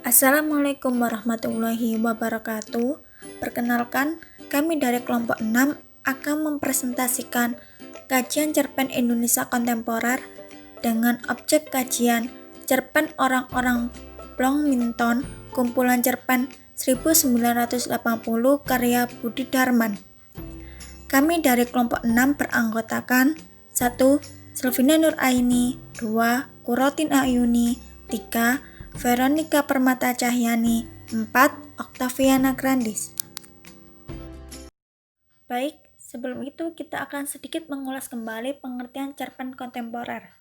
Assalamualaikum warahmatullahi wabarakatuh. Perkenalkan, kami dari kelompok 6 akan mempresentasikan kajian cerpen Indonesia kontemporer dengan objek kajian cerpen orang-orang Plongminton, kumpulan cerpen 1980 karya Budi Darman. Kami dari kelompok 6 beranggotakan 1. Selvina Nuraini, 2. Kurotin Ayuni, 3. Veronica Permata Cahyani, 4. Octaviana Grandis. Baik, sebelum itu kita akan sedikit mengulas kembali pengertian cerpen kontemporer.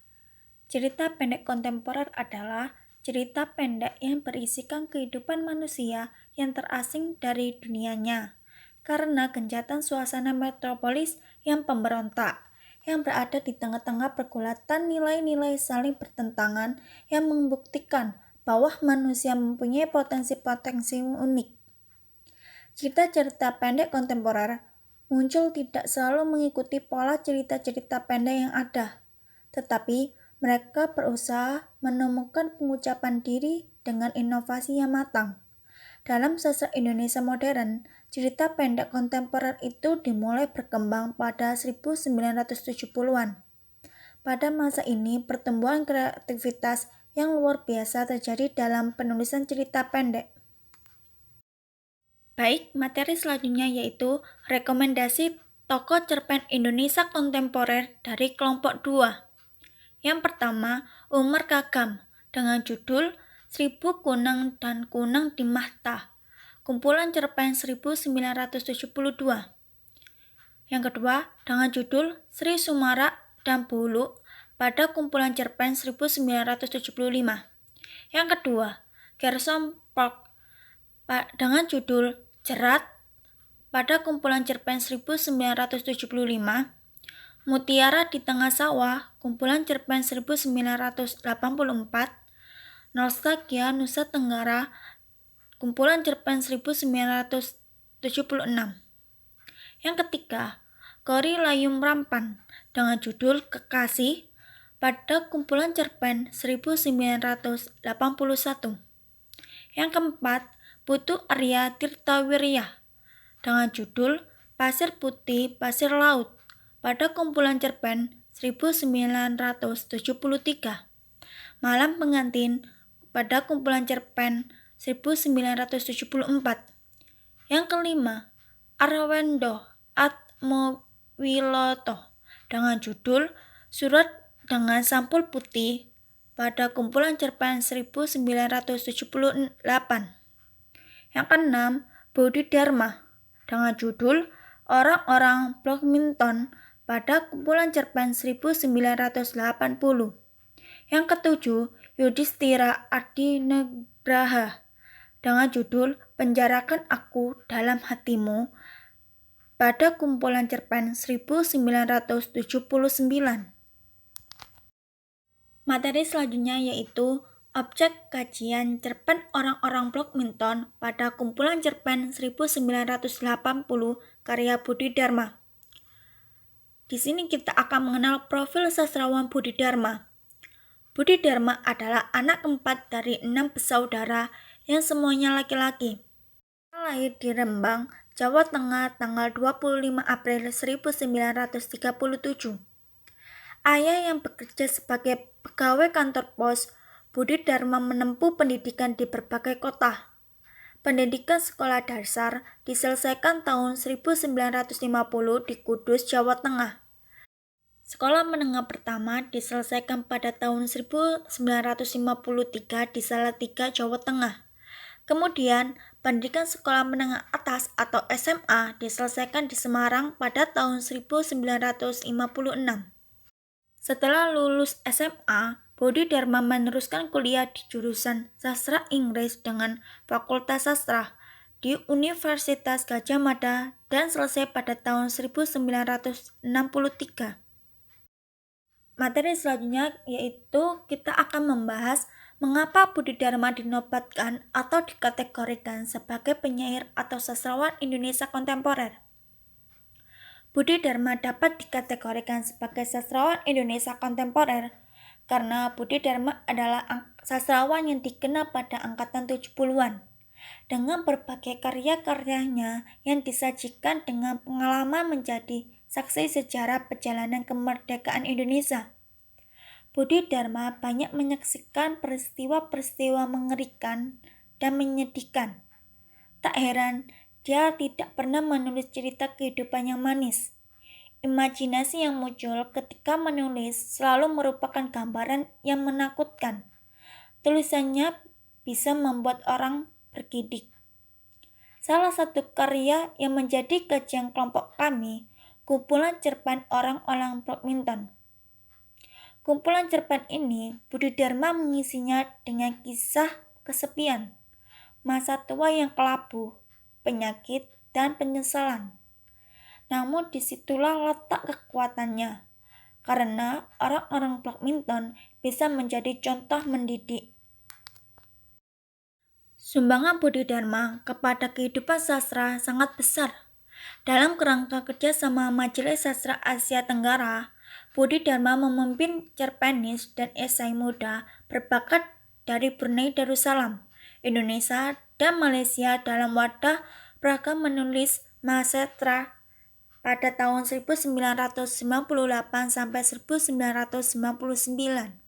Cerita pendek kontemporer adalah cerita pendek yang berisikan kehidupan manusia yang terasing dari dunianya karena gencatan suasana metropolis yang pemberontak, yang berada di tengah-tengah pergulatan nilai-nilai saling bertentangan yang membuktikan bahwa manusia mempunyai potensi-potensi unik. Cerita-cerita pendek kontemporer muncul tidak selalu mengikuti pola cerita-cerita pendek yang ada, tetapi mereka berusaha menemukan pengucapan diri dengan inovasi yang matang. Dalam sastra Indonesia modern, cerita pendek kontemporer itu dimulai berkembang pada 1970-an. Pada masa ini, pertumbuhan kreativitas yang luar biasa terjadi dalam penulisan cerita pendek. Baik, materi selanjutnya yaitu rekomendasi tokoh cerpen Indonesia kontemporer dari kelompok 2. Yang pertama, Umar Khayyam dengan judul 1000 Kunang dan Kunang di Mahta, kumpulan cerpen 1972. Yang kedua, dengan judul Sri Sumara dan Bulu pada kumpulan cerpen 1975. Yang kedua, Gershom Park dengan judul Jerat pada kumpulan cerpen 1975. Mutiara di Tengah Sawah, kumpulan cerpen 1984. Nostalgia Nusa Tenggara, kumpulan cerpen 1976. Yang ketiga, Kori Layum Rampan dengan judul Kekasih pada kumpulan cerpen 1981. Yang keempat, Putu Arya Tirtawirya dengan judul Pasir Putih, Pasir Laut pada kumpulan cerpen 1973. Malam Pengantin pada kumpulan cerpen 1974. Yang kelima, Arwendo Atmowiloto dengan judul Surat dengan Sampul Putih pada kumpulan cerpen 1978. Yang keenam, Budi Dharma dengan judul Orang-orang Plongminton pada kumpulan cerpen 1980. Yang ketujuh, Yudhistira Adinugraha dengan judul Penjarakan Aku Dalam Hatimu pada kumpulan cerpen 1979. Materi selanjutnya yaitu objek kajian cerpen orang-orang Plongminton pada kumpulan cerpen 1980 karya Budi Dharma. Di sini kita akan mengenal profil sastrawan Budi Dharma. Budi Dharma adalah anak keempat dari 6 bersaudara yang semuanya laki-laki. Lahir di Rembang, Jawa Tengah tanggal 25 April 1937. Ayah yang bekerja sebagai pegawai kantor pos, Budi Dharma menempuh pendidikan di berbagai kota. Pendidikan sekolah dasar diselesaikan tahun 1950 di Kudus, Jawa Tengah. Sekolah menengah pertama diselesaikan pada tahun 1953 di Salatiga, Jawa Tengah. Kemudian, pendidikan sekolah menengah atas atau SMA diselesaikan di Semarang pada tahun 1956. Setelah lulus SMA, Budi Dharma meneruskan kuliah di jurusan Sastra Inggris dengan Fakultas Sastra di Universitas Gadjah Mada dan selesai pada tahun 1963. Materi selanjutnya yaitu kita akan membahas mengapa Budi Dharma dinobatkan atau dikategorikan sebagai penyair atau sastrawan Indonesia kontemporer. Budi Dharma dapat dikategorikan sebagai sastrawan Indonesia kontemporer karena Budi Dharma adalah sastrawan yang dikenal pada angkatan 70-an. Dengan berbagai karya-karyanya yang disajikan dengan pengalaman menjadi saksi sejarah perjalanan kemerdekaan Indonesia. Budi Dharma banyak menyaksikan peristiwa-peristiwa mengerikan dan menyedihkan. Tak heran, dia tidak pernah menulis cerita kehidupan yang manis. Imajinasi yang muncul ketika menulis selalu merupakan gambaran yang menakutkan. Tulisannya bisa membuat orang bergidik. Salah satu karya yang menjadi kajian kelompok kami, kumpulan cerpen orang-orang badminton. Kumpulan cerpen ini, Budi Dharma mengisinya dengan kisah kesepian, masa tua yang kelabu, penyakit, dan penyesalan. Namun disitulah letak kekuatannya, karena orang-orang badminton bisa menjadi contoh mendidik. Sumbangan Budi Dharma kepada kehidupan sastra sangat besar. Dalam kerangka kerjasama Majelis Sastra Asia Tenggara, Budi Dharma memimpin cerpenis dan esai muda berbakat dari Brunei Darussalam, Indonesia, dan Malaysia dalam wadah Praga Menulis Mahasistra pada tahun 1998 sampai 1999.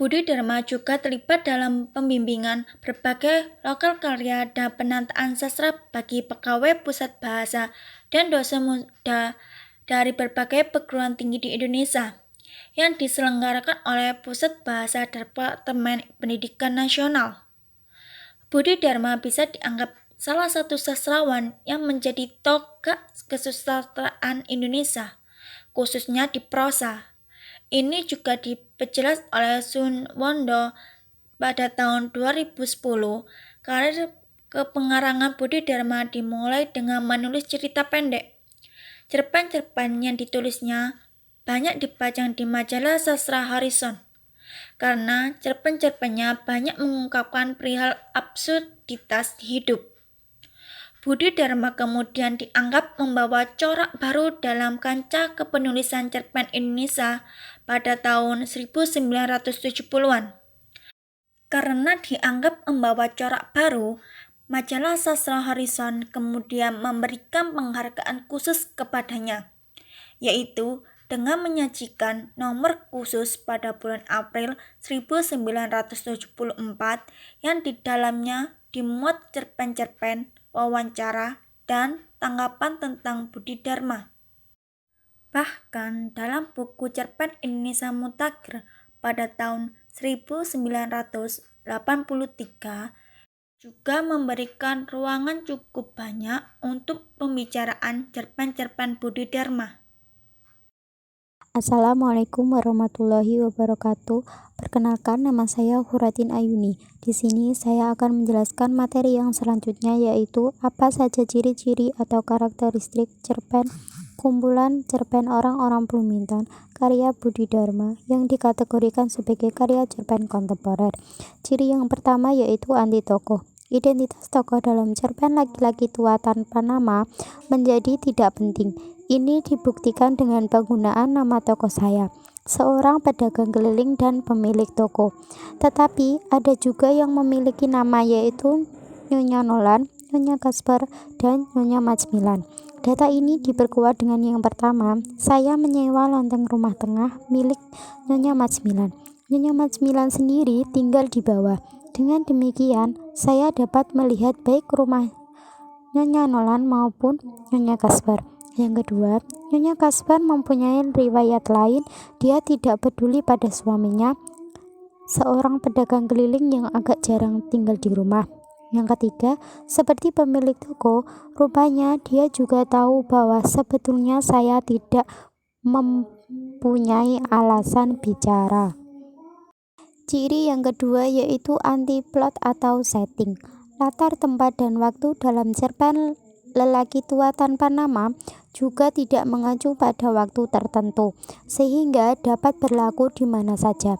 Budi Dharma juga terlibat dalam pembimbingan berbagai lokal karya dan penataan sastra bagi pegawai pusat bahasa dan dosen muda dari berbagai perguruan tinggi di Indonesia yang diselenggarakan oleh Pusat Bahasa Departemen Pendidikan Nasional. Budi Dharma bisa dianggap salah satu sastrawan yang menjadi tonggak kesusastraan Indonesia, khususnya di prosa. Ini juga diperjelas oleh Sun Wondo pada tahun 2010. Karir kepengarangan Budi Dharma dimulai dengan menulis cerita pendek. Cerpen-cerpen yang ditulisnya banyak dipajang di majalah sastra Horizon, karena cerpen-cerpennya banyak mengungkapkan perihal absurditas hidup. Budi Dharma kemudian dianggap membawa corak baru dalam kancah kepenulisan cerpen Indonesia pada tahun 1970-an. Karena dianggap membawa corak baru, majalah sastra Horizon kemudian memberikan penghargaan khusus kepadanya, yaitu dengan menyajikan nomor khusus pada bulan April 1974 yang di dalamnya dimuat cerpen-cerpen, wawancara, dan tanggapan tentang Budi Dharma. Bahkan dalam buku cerpen Indonesia Mutakhir pada tahun 1983 juga memberikan ruangan cukup banyak untuk pembicaraan cerpen-cerpen Budi Dharma. Assalamualaikum warahmatullahi wabarakatuh. Perkenalkan, nama saya Huratin Ayuni. Di sini saya akan menjelaskan materi yang selanjutnya, yaitu apa saja ciri-ciri atau karakteristik cerpen kumpulan cerpen orang-orang badminton karya Budi Dharma yang dikategorikan sebagai karya cerpen kontemporer. Ciri yang pertama yaitu anti tokoh. Identitas tokoh dalam cerpen laki-laki tua tanpa nama menjadi tidak penting. Ini dibuktikan dengan penggunaan nama tokoh saya, seorang pedagang keliling dan pemilik toko. Tetapi ada juga yang memiliki nama, yaitu Nyonya Nolan, Nyonya Kasper, dan Nyonya Majmilan. Data ini diperkuat dengan yang pertama, saya menyewa loteng rumah tengah milik Nyonya Majmilan. Nyonya Majmilan sendiri tinggal di bawah. Dengan demikian, saya dapat melihat baik rumah Nyonya Nolan maupun Nyonya Kasper. Yang kedua, Nyonya Kasper mempunyai riwayat lain. Dia tidak peduli pada suaminya, seorang pedagang keliling yang agak jarang tinggal di rumah. Yang ketiga, seperti pemilik toko, rupanya dia juga tahu bahwa sebetulnya saya tidak mempunyai alasan bicara. Ciri yang kedua yaitu anti-plot atau setting. Latar, tempat, dan waktu dalam cerpen lelaki tua tanpa nama juga tidak mengacu pada waktu tertentu, sehingga dapat berlaku di mana saja.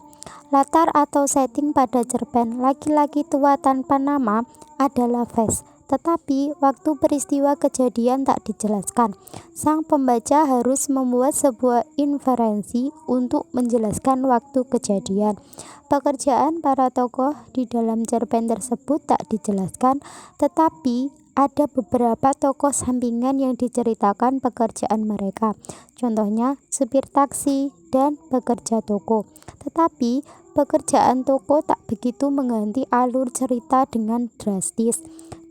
Latar atau setting pada cerpen laki-laki tua tanpa nama adalah Fes, tetapi waktu peristiwa kejadian tak dijelaskan. Sang pembaca harus membuat sebuah inferensi untuk menjelaskan waktu kejadian. Pekerjaan para tokoh di dalam cerpen tersebut tak dijelaskan, tetapi ada beberapa tokoh sampingan yang diceritakan pekerjaan mereka. Contohnya supir taksi dan pekerja toko. Tetapi pekerjaan toko tak begitu mengganti alur cerita dengan drastis,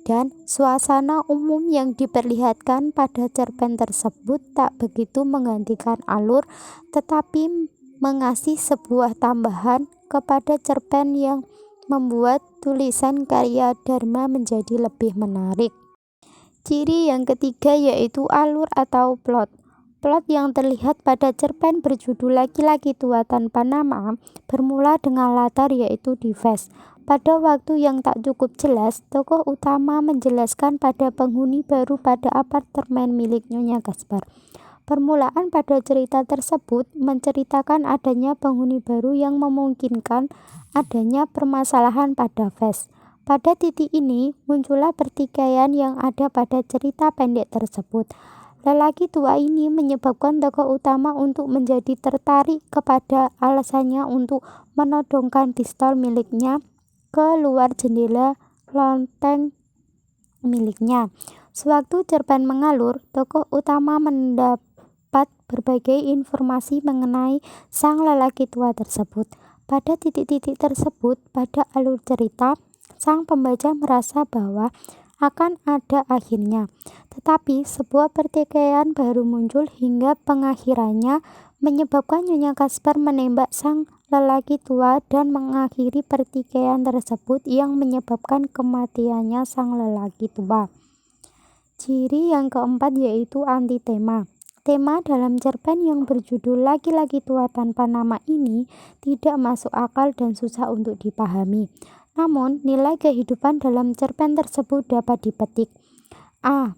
dan suasana umum yang diperlihatkan pada cerpen tersebut tak begitu menggantikan alur, tetapi mengasih sebuah tambahan kepada cerpen yang membuat tulisan karya Dharma menjadi lebih menarik. Ciri yang ketiga yaitu alur atau plot. Plot yang terlihat pada cerpen berjudul Laki-laki Tua Tanpa Nama bermula dengan latar yaitu di Ves. Pada waktu yang tak cukup jelas, tokoh utama menjelaskan pada penghuni baru pada apartemen milik Nyonya Gaspar. Permulaan pada cerita tersebut menceritakan adanya penghuni baru yang memungkinkan adanya permasalahan pada Ves. Pada titik ini muncullah pertikaian yang ada pada cerita pendek tersebut. Lelaki tua ini menyebabkan tokoh utama untuk menjadi tertarik kepada alasannya untuk menodongkan pistol miliknya ke luar jendela lonteng miliknya. Sewaktu cerpen mengalur, tokoh utama mendapat berbagai informasi mengenai sang lelaki tua tersebut. Pada titik-titik tersebut pada alur cerita, sang pembaca merasa bahwa akan ada akhirnya. Tetapi sebuah pertikaian baru muncul hingga pengakhirannya menyebabkan Nyonya Gaspar menembak sang lelaki tua dan mengakhiri pertikaian tersebut yang menyebabkan kematiannya sang lelaki tua. Ciri yang keempat yaitu antitema. Tema dalam cerpen yang berjudul Laki-laki Tua Tanpa Nama ini tidak masuk akal dan susah untuk dipahami. Namun, nilai kehidupan dalam cerpen tersebut dapat dipetik. A.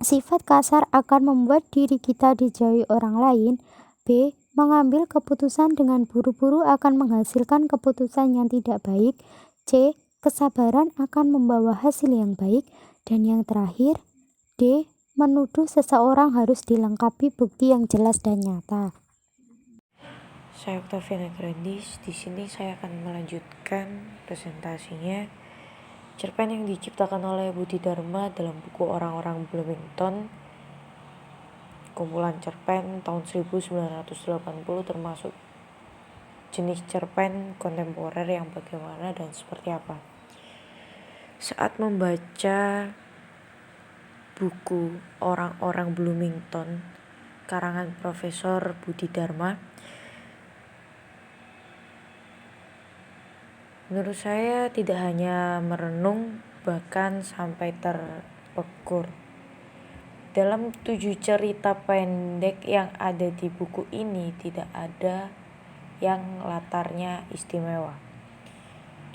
Sifat kasar akan membuat diri kita dijauhi orang lain. B. Mengambil keputusan dengan buru-buru akan menghasilkan keputusan yang tidak baik. C. Kesabaran akan membawa hasil yang baik. Dan yang terakhir, D. Menuduh seseorang harus dilengkapi bukti yang jelas dan nyata. Saya Octaviana Grandis. Di sini saya akan melanjutkan presentasinya cerpen yang diciptakan oleh Budi Dharma dalam buku Orang-orang Bloomington, kumpulan cerpen tahun 1980, termasuk jenis cerpen kontemporer yang bagaimana dan seperti apa. Saat membaca buku Orang-orang Bloomington karangan Profesor Budi Dharma, menurut saya tidak hanya merenung, bahkan sampai terpekur. Dalam 7 cerita pendek yang ada di buku ini tidak ada yang latarnya istimewa.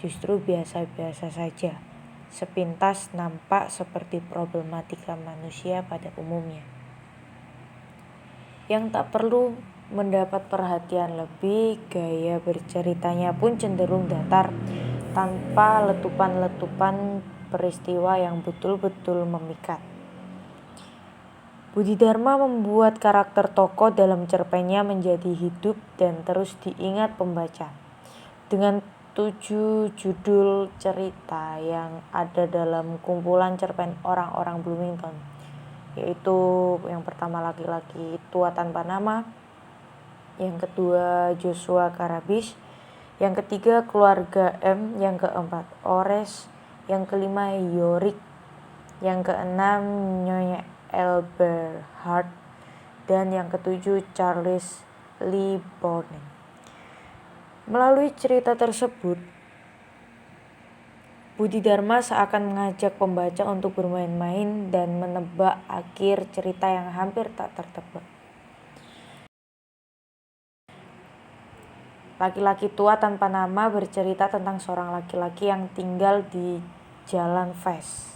Justru biasa-biasa saja. Sepintas nampak seperti problematika manusia pada umumnya, yang tak perlu mendapat perhatian lebih. Gaya berceritanya pun cenderung datar, tanpa letupan-letupan peristiwa yang betul-betul memikat. Budi Dharma membuat karakter tokoh dalam cerpennya menjadi hidup dan terus diingat pembaca. Dengan 7 judul cerita yang ada dalam kumpulan cerpen Orang-orang Bloomington, yaitu yang pertama Laki-laki Tua Tanpa Nama, yang kedua Joshua Karabis, yang ketiga Keluarga M, yang keempat Ores, yang kelima Yorick, yang keenam Nyonya Elberhard, dan yang ketujuh Charles Lee Bourne. Melalui cerita tersebut, Budi Dharma seakan mengajak pembaca untuk bermain-main dan menebak akhir cerita yang hampir tak tertebak. Laki-laki Tua Tanpa Nama bercerita tentang seorang laki-laki yang tinggal di Jalan Ves.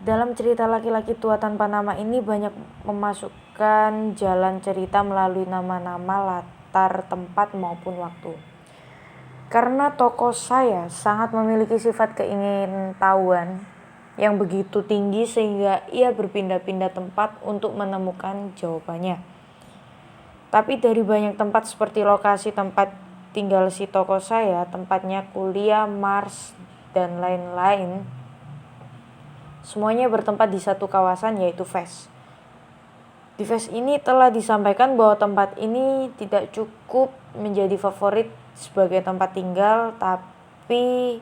Dalam cerita Laki-laki Tua Tanpa Nama ini banyak memasukkan jalan cerita melalui nama-nama, latar tempat maupun waktu. Karena tokoh saya sangat memiliki sifat keingintahuan yang begitu tinggi sehingga ia berpindah-pindah tempat untuk menemukan jawabannya. Tapi dari banyak tempat seperti lokasi tempat tinggal si tokoh saya, tempatnya kuliah, Mars, dan lain-lain, semuanya bertempat di satu kawasan yaitu Fes. Di Fes ini telah disampaikan bahwa tempat ini tidak cukup menjadi favorit sebagai tempat tinggal, tapi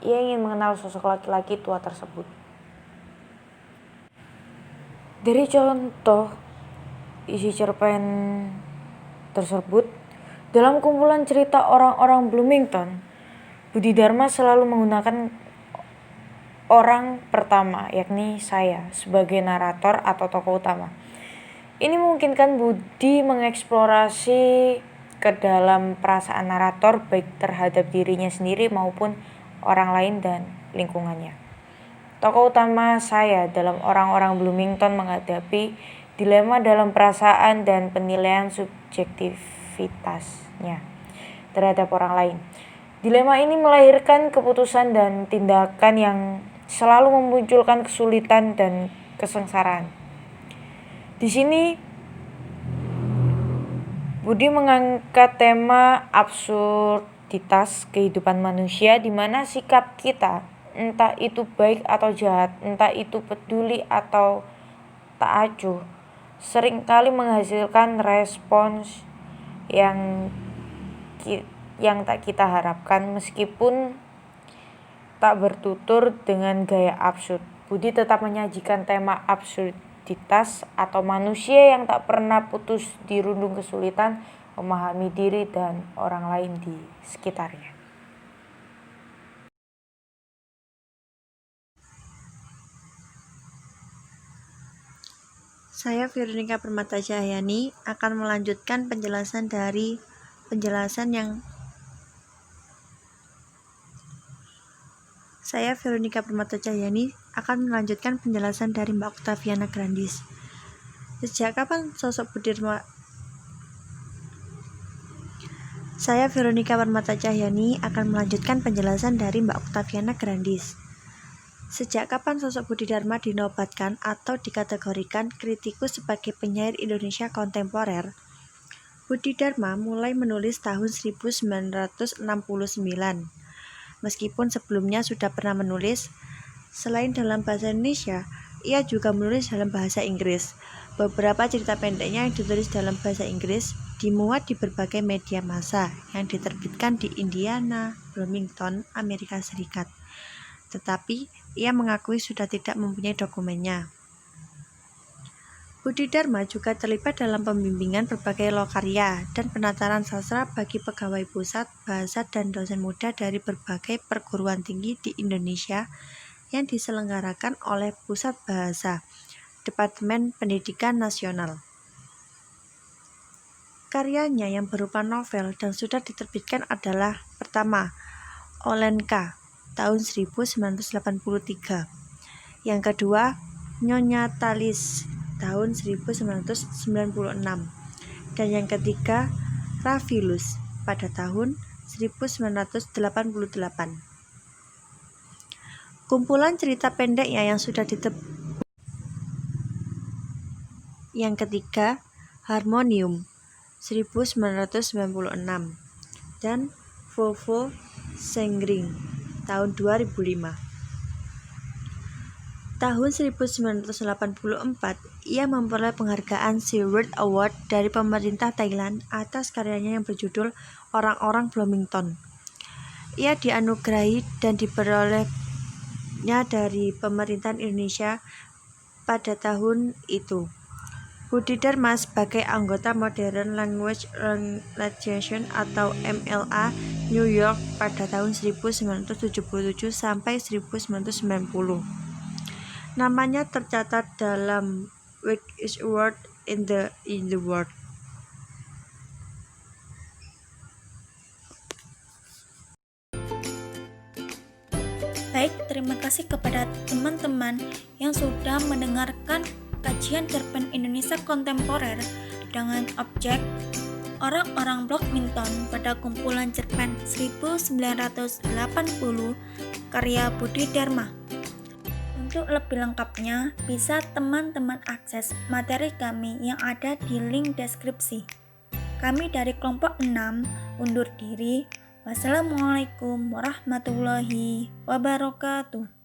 ia ingin mengenal sosok laki-laki tua tersebut. Dari contoh isi cerpen tersebut, dalam kumpulan cerita orang-orang Bloomington, Budi Dharma selalu menggunakan orang pertama, yakni saya, sebagai narator atau tokoh utama. Ini memungkinkan Budi mengeksplorasi ke dalam perasaan narator baik terhadap dirinya sendiri maupun orang lain dan lingkungannya. Tokoh utama saya dalam orang-orang Bloomington menghadapi dilema dalam perasaan dan penilaian subjektivitasnya terhadap orang lain. Dilema ini melahirkan keputusan dan tindakan yang selalu memunculkan kesulitan dan kesengsaraan. Di sini Budi mengangkat tema absurditas kehidupan manusia, di mana sikap kita, entah itu baik atau jahat, entah itu peduli atau tak acuh, seringkali menghasilkan respons yang tak kita harapkan, meskipun tak bertutur dengan gaya absurd. Budi tetap menyajikan tema absurditas atau manusia yang tak pernah putus dirundung kesulitan memahami diri dan orang lain di sekitarnya. Saya Veronica Permata Cahyani akan melanjutkan penjelasan dari Mbak Octaviana Grandis. Sejak kapan sosok Budi Dharma? Saya Veronica Permata Cahyani akan melanjutkan penjelasan dari Mbak Octaviana Grandis. Sejak kapan sosok Budi Dharma dinobatkan atau dikategorikan kritikus sebagai penyair Indonesia kontemporer? Budi Dharma mulai menulis tahun 1969. Meskipun sebelumnya sudah pernah menulis, selain dalam bahasa Indonesia, ia juga menulis dalam bahasa Inggris. Beberapa cerita pendeknya yang ditulis dalam bahasa Inggris dimuat di berbagai media massa yang diterbitkan di Indiana, Bloomington, Amerika Serikat. Tetapi, ia mengakui sudah tidak mempunyai dokumennya. Budi Dharma juga terlibat dalam pembimbingan berbagai lokarya dan penataran sastra bagi pegawai pusat, bahasa, dan dosen muda dari berbagai perguruan tinggi di Indonesia yang diselenggarakan oleh Pusat Bahasa, Departemen Pendidikan Nasional. Karyanya yang berupa novel dan sudah diterbitkan adalah pertama, Olenka, tahun 1983. Yang kedua, Nyonya Talis, tahun 1996. Dan yang ketiga, Rafilus, pada tahun 1988. Kumpulan cerita pendeknya yang sudah Yang ketiga, Harmonium, 1996. Dan Vovo Senggring, tahun 2005. Tahun 1984, ia memperoleh penghargaan Seward Award dari pemerintah Thailand atas karyanya yang berjudul Orang-orang Bloomington. Ia dianugerahi dan diperolehnya dari pemerintahan Indonesia pada tahun itu. Budi Dharma sebagai anggota Modern Language Legislation atau MLA New York pada tahun 1977 sampai 1990. Namanya tercatat dalam Week's Award in the World. Baik, terima kasih kepada teman-teman yang sudah mendengarkan kajian cerpen Indonesia kontemporer dengan objek orang-orang badminton pada kumpulan cerpen 1980 karya Budi Dharma. Untuk lebih lengkapnya, bisa teman-teman akses materi kami yang ada di link deskripsi. Kami dari kelompok 6 undur diri. Wassalamualaikum warahmatullahi wabarakatuh.